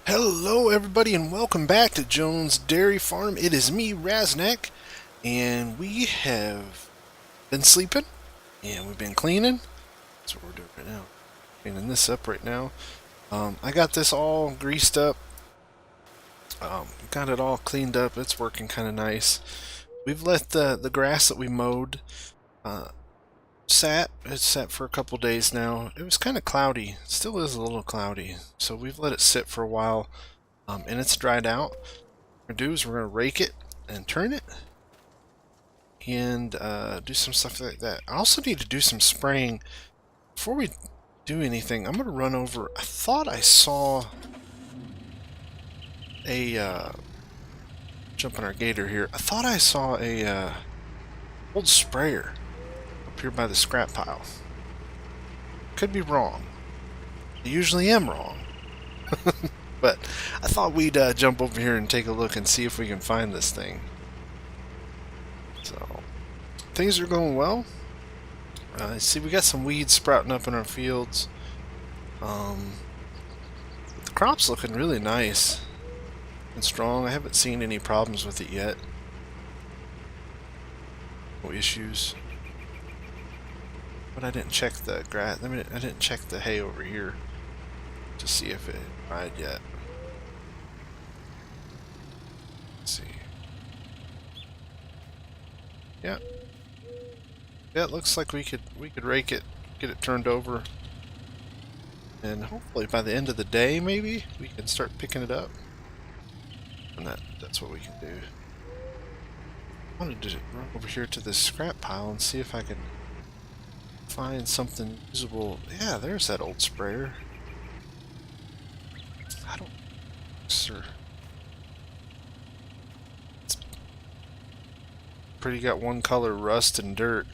Hello, everybody, and welcome back to Jones Dairy Farm. It is me, Raznak, and we have been sleeping, and we've been cleaning. That's what we're doing right now. Cleaning this up right now. I got this all greased up. Got it all cleaned up. It's working kind of nice. We've let the grass that we mowed uh, sat. It's sat for a couple days now. It was kind of cloudy. It still is a little cloudy, so we've let it sit for a while, and it's dried out. What we're gonna do is we're gonna rake it and turn it and do some stuff like that. I also need to do some spraying. Before we do anything, I'm gonna run over. I thought I saw a jumping our gator here. I thought I saw a old sprayer up here by the scrap pile. Could be wrong. I usually am wrong. But I thought we'd jump over here and take a look and see if we can find this thing. So things are going well. See, we got some weeds sprouting up in our fields. The crop's looking really nice and strong. I haven't seen any problems with it yet. No issues. But I didn't check the grass. I didn't check the hay over here to see if it dried yet. Let's see. Yeah. Yeah, it looks like we could rake it, get it turned over, and hopefully by the end of the day, maybe we can start picking it up. And that's what we can do. I wanted to run over here to this scrap pile and see if I can find something usable. Yeah, there's that old sprayer. I don't, sir. It's pretty got one color, rust and dirt.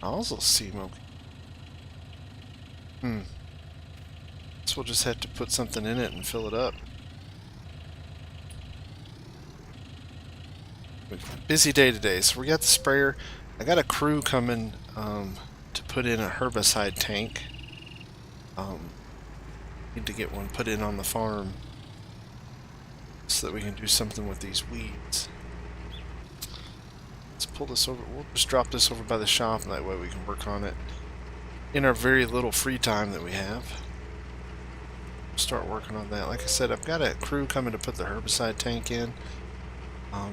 I also see okay. So we'll just have to put something in it and fill it up. Busy day today, so we got the sprayer. I got a crew coming to put in a herbicide tank. Need to get one put in on the farm so that we can do something with these weeds. Let's pull this over. We'll just drop this over by the shop, and that way we can work on it in our very little free time that we have. Start working on that. Like I said, I've got a crew coming to put the herbicide tank in. I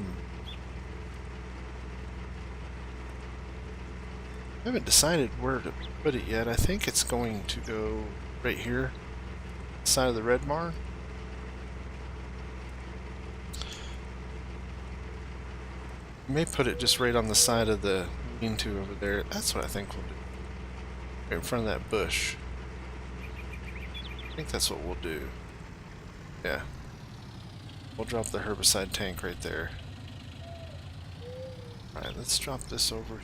haven't decided where to put it yet. I think it's going to go right here, side of the red barn. You may put it just right on the side of the lean-to over there. That's what I think we'll do. Right in front of that bush. I think that's what we'll do. Yeah. We'll drop the herbicide tank right there. Alright, let's drop this over.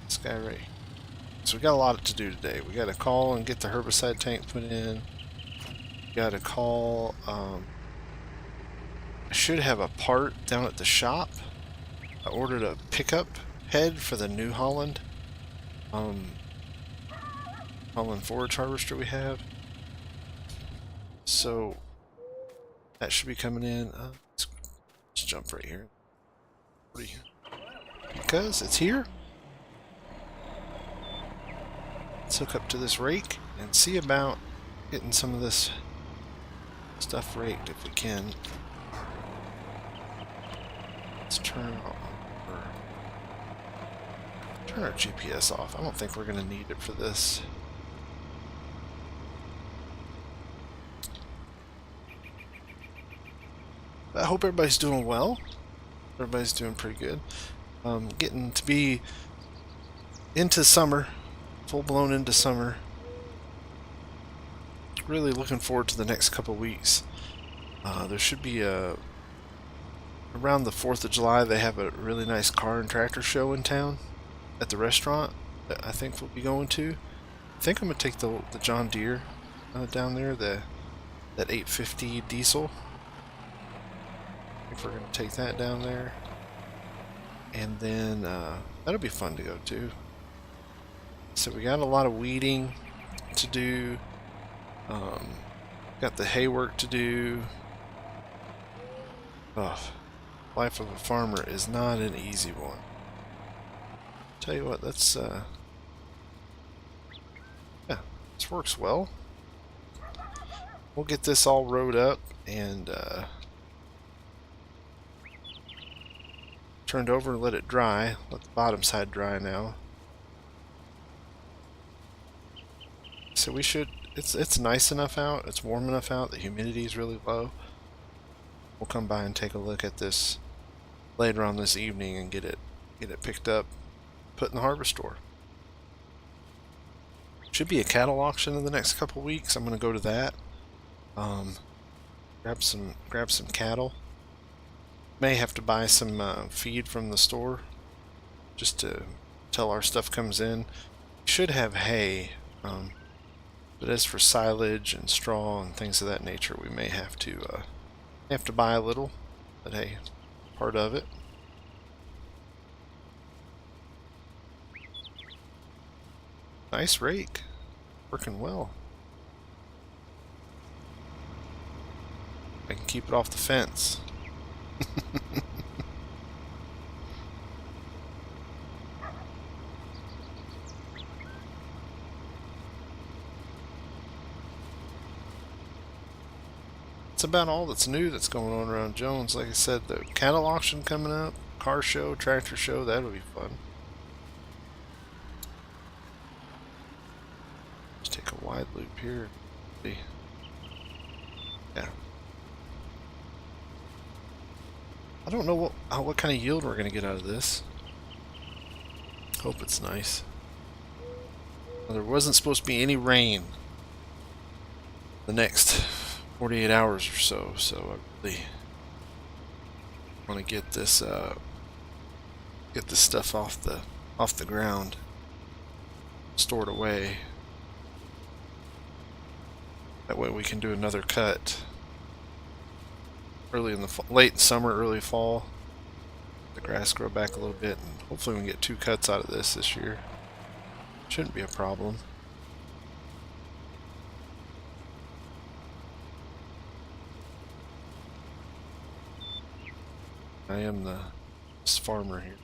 This guy right. So we got a lot to do today. We got to call and get the herbicide tank put in. We got to call. I should have a part down at the shop. I ordered a pickup head for the New Holland. Holland forage harvester we have. So that should be coming in. Let's jump right here. Because it's here. Let's hook up to this rake and see about getting some of this stuff raked if we can. Let's turn our GPS off. I don't think we're going to need it for this. I hope everybody's doing well. Everybody's doing pretty good. Getting to be into summer. Full-blown into summer. Really looking forward to the next couple weeks. There should be around the 4th of July they have a really nice car and tractor show in town at the restaurant that I think we'll be going to. I think I'm going to take the John Deere down there, that 850 diesel. I think we're going to take that down there. And then that'll be fun to go to. So we got a lot of weeding to do. Got the hay work to do. Oh, life of a farmer is not an easy one. Tell you what, let's yeah, this works well. We'll get this all rode up and turned over and let it dry. Let the bottom side dry now. So we should, it's nice enough out, it's warm enough out, the humidity is really low. We'll come by and take a look at this later on this evening and get it picked up, put in the harvest store. Should be a cattle auction in the next couple weeks. I'm going to go to that. Grab some cattle. May have to buy some feed from the store just to till our stuff comes in. Should have hay, but as for silage and straw and things of that nature, we may have to buy a little. But hey, part of it. Nice rake, working well. I can keep it off the fence. That's about all that's new that's going on around Jones. Like I said, the cattle auction coming up, car show, tractor show, that'll be fun. Just take a wide loop here. See. Yeah. I don't know what kind of yield we're going to get out of this. Hope it's nice. Well, there wasn't supposed to be any rain the next 48 hours or so, so I really want to get this stuff off the ground, stored away. That way we can do another cut early in the late summer, early fall. The grass grow back a little bit, and hopefully we can get 2 cuts out of this year. Shouldn't be a problem. I am the farmer here.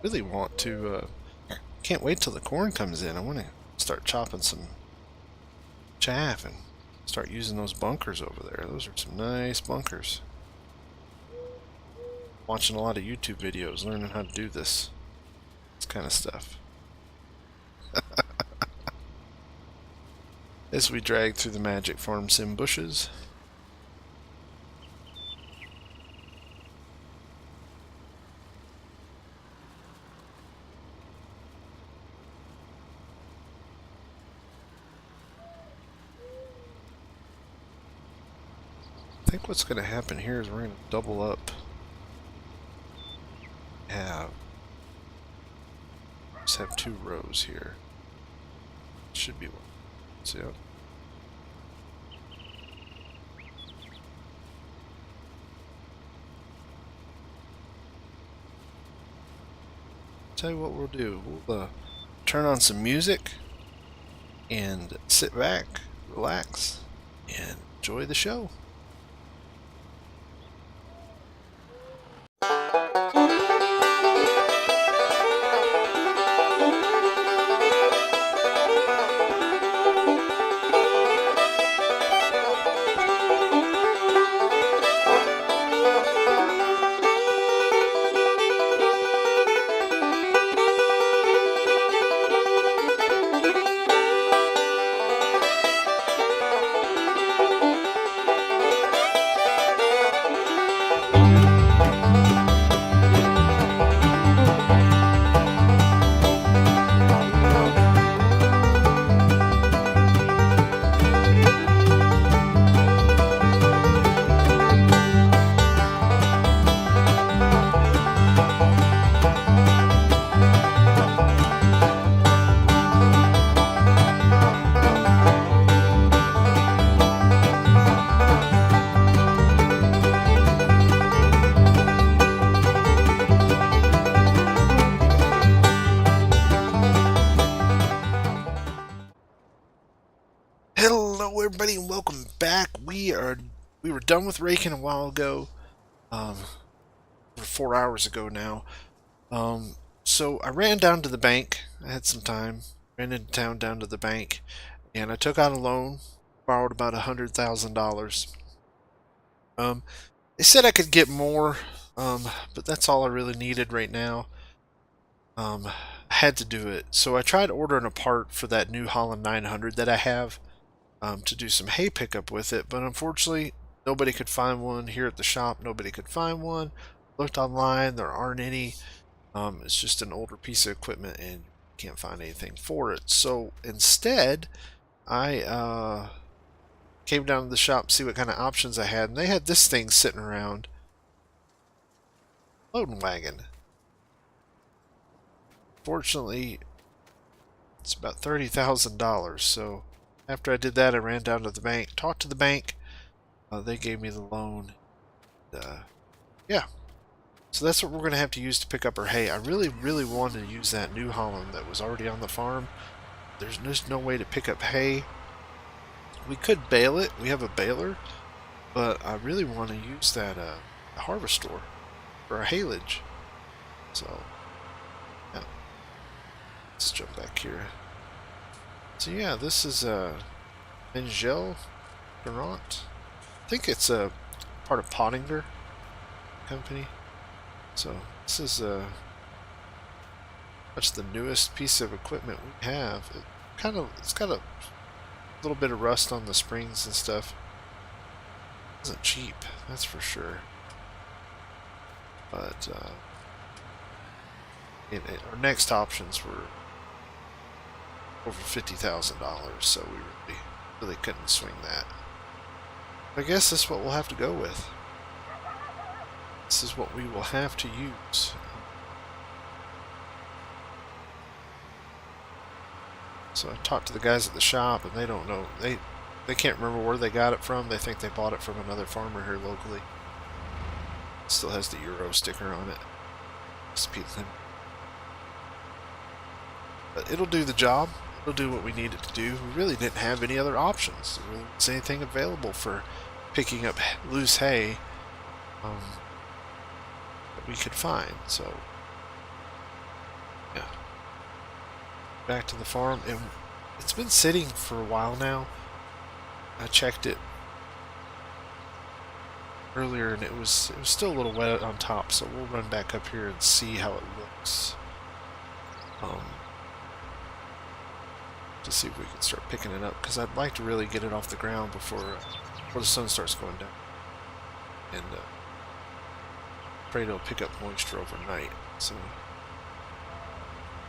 Really want to, can't wait till the corn comes in. I want to start chopping some chaff and start using those bunkers over there. Those are some nice bunkers. Watching a lot of YouTube videos, learning how to do this kind of stuff. As we drag through the Magic Farm Sim bushes. I think what's going to happen here is we're going to double up. Just have 2 rows here. Should be one. So, yeah. Tell you what we'll do. We'll turn on some music and sit back, relax, and enjoy the show. Hello, everybody, and welcome back. We were done with raking a while ago, um, 4 hours ago now. So I ran down to the bank. I had some time. Ran into town down to the bank, and I took out a loan. Borrowed about $100,000. Um, they said I could get more, but that's all I really needed right now. I had to do it, so I tried ordering a part for that New Holland 900 that I have. To do some hay pickup with it, but unfortunately nobody could find one here at the shop. Nobody could find one. Looked online, there aren't any. It's just an older piece of equipment and can't find anything for it. So instead, I came down to the shop to see what kind of options I had, and they had this thing sitting around. Loading wagon. Fortunately, it's about $30,000. So after I did that, I ran down to the bank, talked to the bank. They gave me the loan. Yeah, so that's what we're going to have to use to pick up our hay. I really, really wanted to use that New Holland that was already on the farm. There's just no way to pick up hay. We could bale it. We have a baler, but I really want to use that harvester for our haylage. So, yeah. Let's jump back here. So yeah, this is Angel Durant. I think it's a part of Pottinger company. So this is that's the newest piece of equipment we have. It's got a little bit of rust on the springs and stuff. It isn't cheap, that's for sure. But our next options were over $50,000, so we really couldn't swing that. I guess that's what we'll have to go with. This is what we will have to use. So I talked to the guys at the shop, and they don't know. They can't remember where they got it from. They think they bought it from another farmer here locally. It still has the Euro sticker on it. But it'll do the job. It'll do what we need it to do. We really didn't have any other options. There really wasn't anything available for picking up loose hay that we could find. So, yeah. Back to the farm, and it's been sitting for a while now. I checked it earlier, and it was still a little wet on top, so we'll run back up here and see how it looks. To see if we can start picking it up, because I'd like to really get it off the ground before the sun starts going down, and afraid it'll pick up moisture overnight. So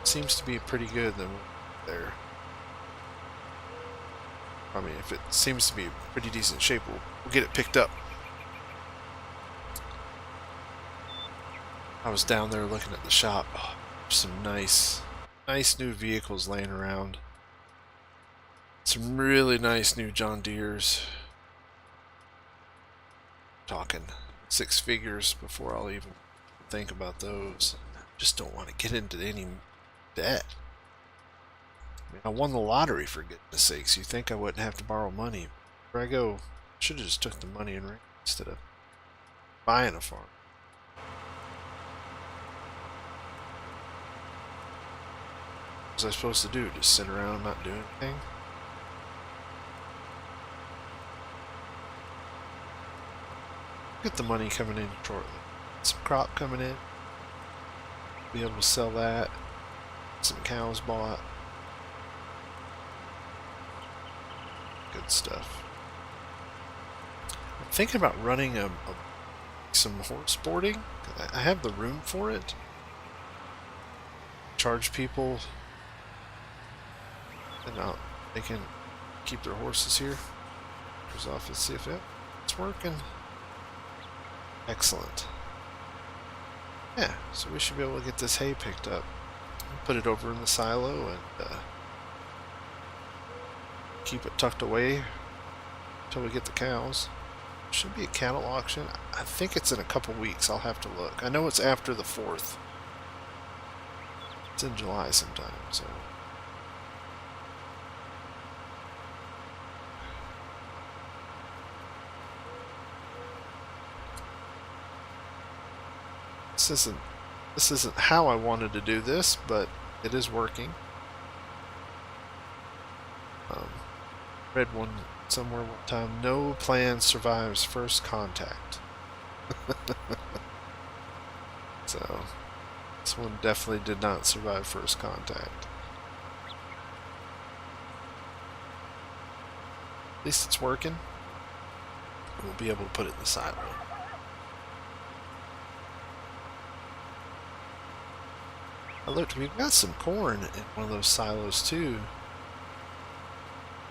it seems to be pretty good then there. I mean, if it seems to be in pretty decent shape, we'll get it picked up. I was down there looking at the shop. Oh, some nice new vehicles laying around. Some really nice new John Deeres. Talking 6 figures before I'll even think about those. Just don't want to get into any debt. I mean, I won the lottery, for goodness sakes. You think I wouldn't have to borrow money? Where I go, I should have just took the money and ran instead of buying a farm. What was I supposed to do? Just sit around and not do anything? Get the money coming in shortly. Some crop coming in. Be able to sell that. Some cows bought. Good stuff. I'm thinking about running some horse boarding. I have the room for it. Charge people, and they can keep their horses here. Goes off and see if it's working. Excellent. Yeah, so we should be able to get this hay picked up. Put it over in the silo and keep it tucked away until we get the cows. Should be a cattle auction. I think it's in a couple weeks. I'll have to look. I know it's after the 4th. It's in July sometime, so this isn't how I wanted to do this, but it is working. Read one somewhere one time. No plan survives first contact. So this one definitely did not survive first contact. At least it's working. We'll be able to put it in the silo. I looked, we've got some corn in one of those silos too.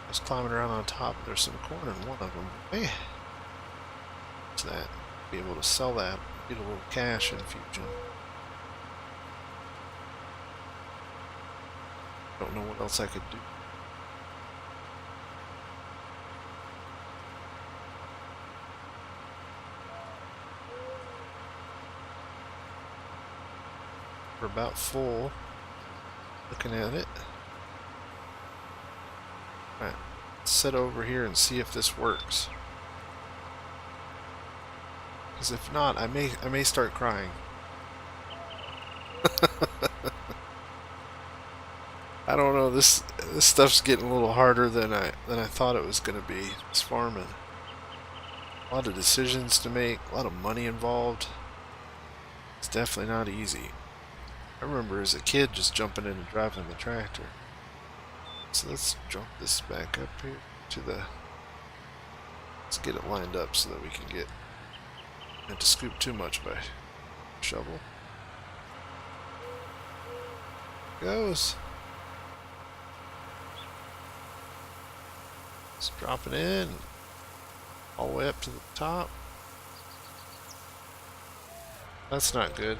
I was climbing around on top, there's some corn in one of them. Hey, what's that? Be able to sell that, get a little cash infusion. Don't know what else I could do. We're about full. Looking at it. Alright, let's sit over here and see if this works. Because if not, I may start crying. I don't know, this stuff's getting a little harder than I thought it was gonna be. This farming. A lot of decisions to make, a lot of money involved. It's definitely not easy. I remember as a kid just jumping in and driving the tractor. So let's jump this back up here to the... Let's get it lined up so that we can get... Not to scoop too much by shovel. Goes. Let's drop it in. All the way up to the top. That's not good.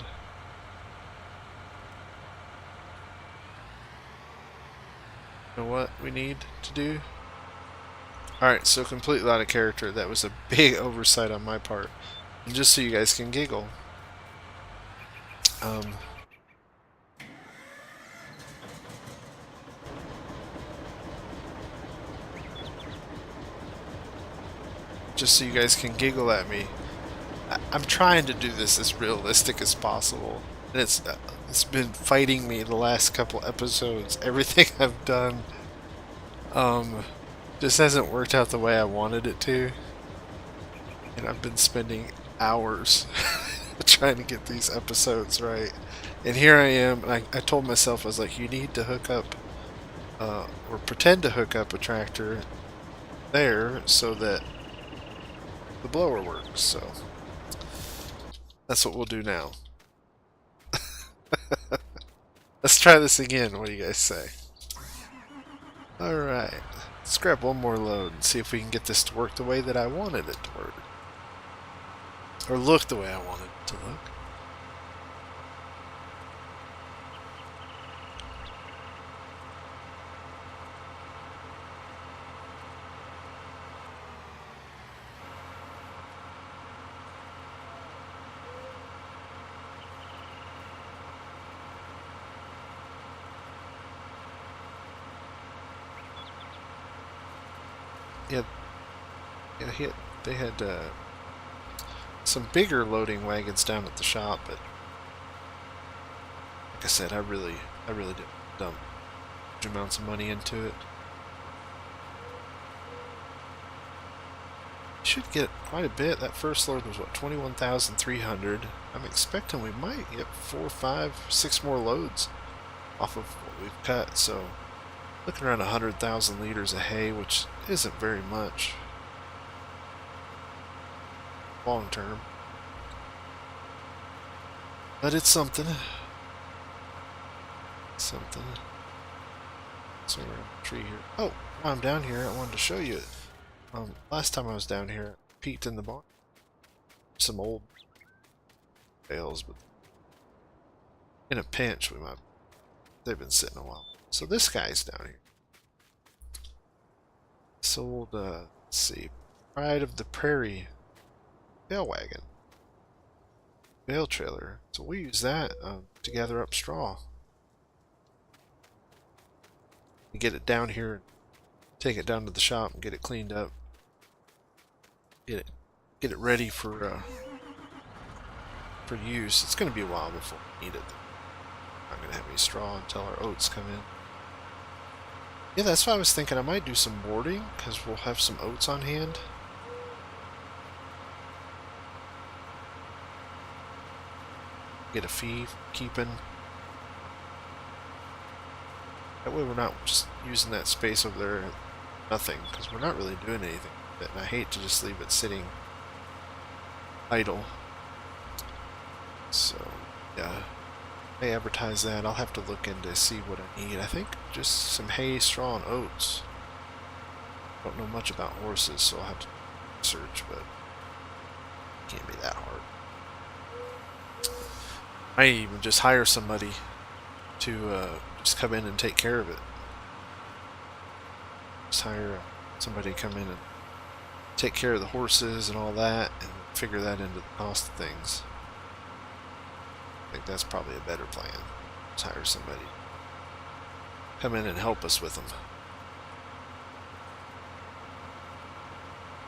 You know what we need to do? Alright, so completely out of character. That was a big oversight on my part. And just so you guys can giggle. Just so you guys can giggle at me. I'm trying to do this as realistic as possible. And it's been fighting me the last couple episodes. Everything I've done just hasn't worked out the way I wanted it to. And I've been spending hours trying to get these episodes right. And here I am, and I told myself, I was like, you need to hook up, or pretend to hook up a tractor there so that the blower works. So that's what we'll do now. Let's try this again. What do you guys say? Alright. Let's grab one more load and see if we can get this to work the way that I wanted it to work. Or look the way I wanted it to look. Yeah, they had some bigger loading wagons down at the shop, but like I said, I really did dump huge amounts of money into it. Should get quite a bit. That first load was what, 21,300. I'm expecting we might get 4, 5, 6 more loads off of what we've cut. So looking around 100,000 liters of hay, which isn't very much long term, but it's something. Something. So we're in a tree here. Oh, while I'm down here, I wanted to show you. Last time I was down here, I peeked in the barn. Some old bales, but in a pinch, we might. They've been sitting a while. So this guy's down here. Sold. Let's see, Pride of the Prairie bale wagon, bale trailer. So we use that to gather up straw. You get it down here, take it down to the shop, and get it cleaned up. Get it ready for for use. It's going to be a while before we need it. I'm not going to have any straw until our oats come in. Yeah, that's why I was thinking I might do some boarding, because we'll have some oats on hand. Get a fee for keeping. That way we're not just using that space over there at nothing, because we're not really doing anything with it, and I hate to just leave it sitting idle. So, yeah. I advertise that. I'll have to look into see what I need. I think just some hay, straw, and oats. Don't know much about horses, so I'll have to search, but it can't be that hard. I even just hire somebody to just come in and take care of it. Just hire somebody to come in and take care of the horses and all that, and figure that into the cost of things. I think that's probably a better plan. Just hire somebody. Come in and help us with them.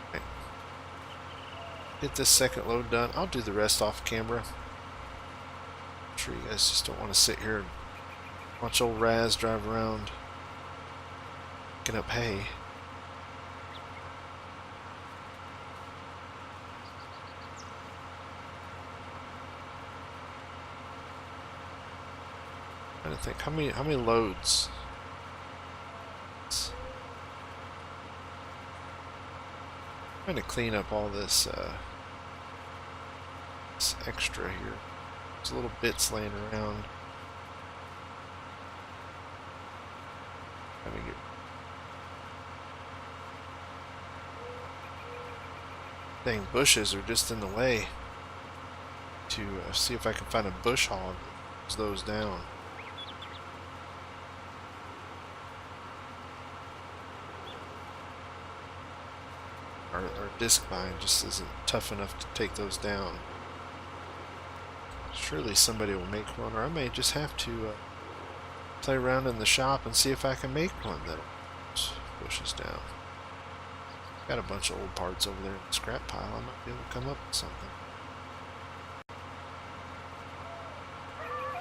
Okay. Get this second load done. I'll do the rest off camera. I'm sure you guys just don't want to sit here and watch old Raz drive around picking up hay. I think how many loads? I'm trying to clean up all this this extra here. There's little bits laying around. Let me get. Dang, bushes are just in the way. To see if I can find a bush hog that mows those down. Our disc vine just isn't tough enough to take those down. Surely somebody will make one, or I may just have to play around in the shop and see if I can make one that'll pushes down. Got a bunch of old parts over there in the scrap pile. I might be able to come up with something.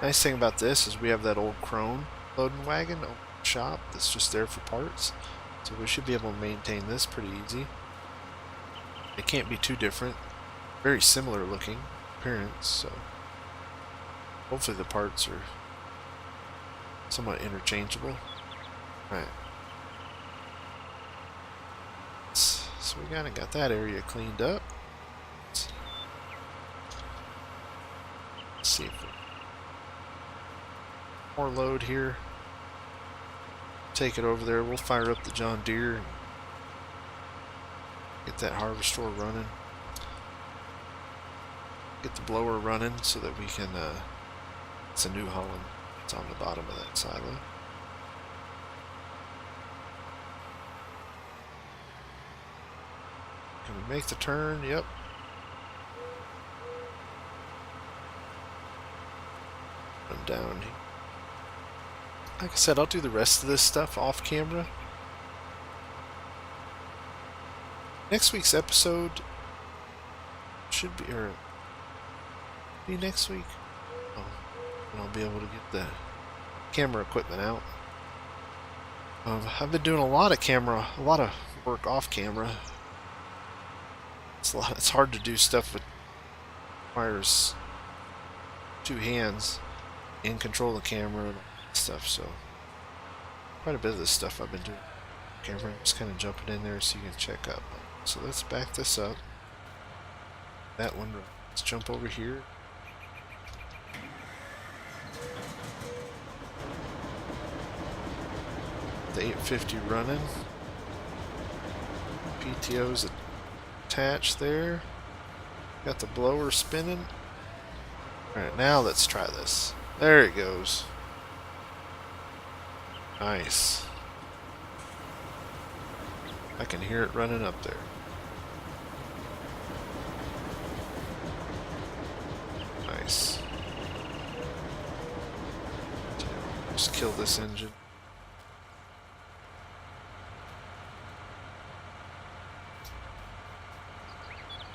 Nice thing about this is we have that old Crone loading wagon over the shop that's just there for parts, so we should be able to maintain this pretty easy. It can't be too different. Very similar looking appearance, so hopefully the parts are somewhat interchangeable. Right. So we kind of got that area cleaned up. Let's see if we more load here. Take it over there. We'll fire up the John Deere and get that harvester running. Get the blower running so that we can, it's a New Holland. It's on the bottom of that silo. Can we make the turn? Yep. Run down here. Like I said, I'll do the rest of this stuff off camera. Next week's episode should be, or be next week. Oh, and I'll be able to get the camera equipment out. I've been doing a lot of work off camera. It's hard to do stuff that requires two hands and control the camera and all that stuff. So quite a bit of this stuff I've been doing. Camera, just kind of jumping in there so you can check up. So let's back this up. That one, let's jump over here. The 850 running. PTO's attached there. Got the blower spinning. Alright, now let's try this. There it goes. Nice. I can hear it running up there. Nice. Just kill this engine.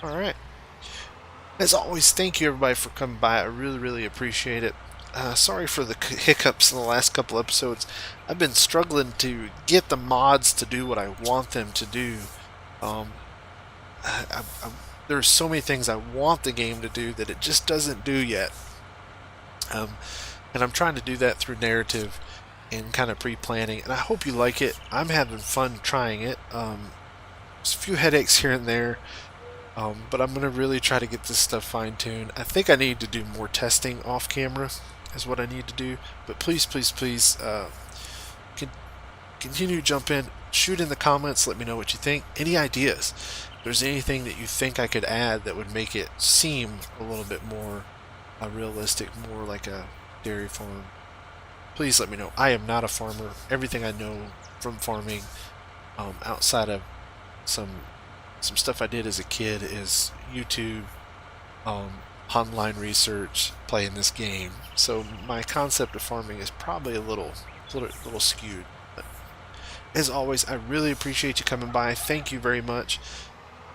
Alright. As always, thank you everybody for coming by. I really appreciate it. Sorry for the hiccups in the last couple episodes. I've been struggling to get the mods to do what I want them to do. Um, there's so many things I want the game to do that it just doesn't do yet. And I'm trying to do that through narrative and kind of pre-planning. And I hope you like it. I'm having fun trying it. There's a few headaches here and there. But I'm going to really try to get this stuff fine-tuned. I think I need to do more testing off camera is what I need to do. But please, continue to jump in. Shoot in the comments. Let me know what you think. Any ideas? If there's anything that you think I could add that would make it seem a little bit more realistic, more like a dairy farm, please let me know. I am not a farmer. Everything I know from farming, outside of some stuff I did as a kid, is YouTube, online research, playing this game. So my concept of farming is probably a little skewed. But as always, I really appreciate you coming by. Thank you very much.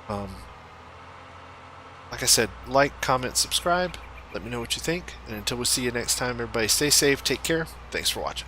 Like I said, like, comment, subscribe. Let me know what you think. And until we see you next time, everybody stay safe, take care. Thanks for watching.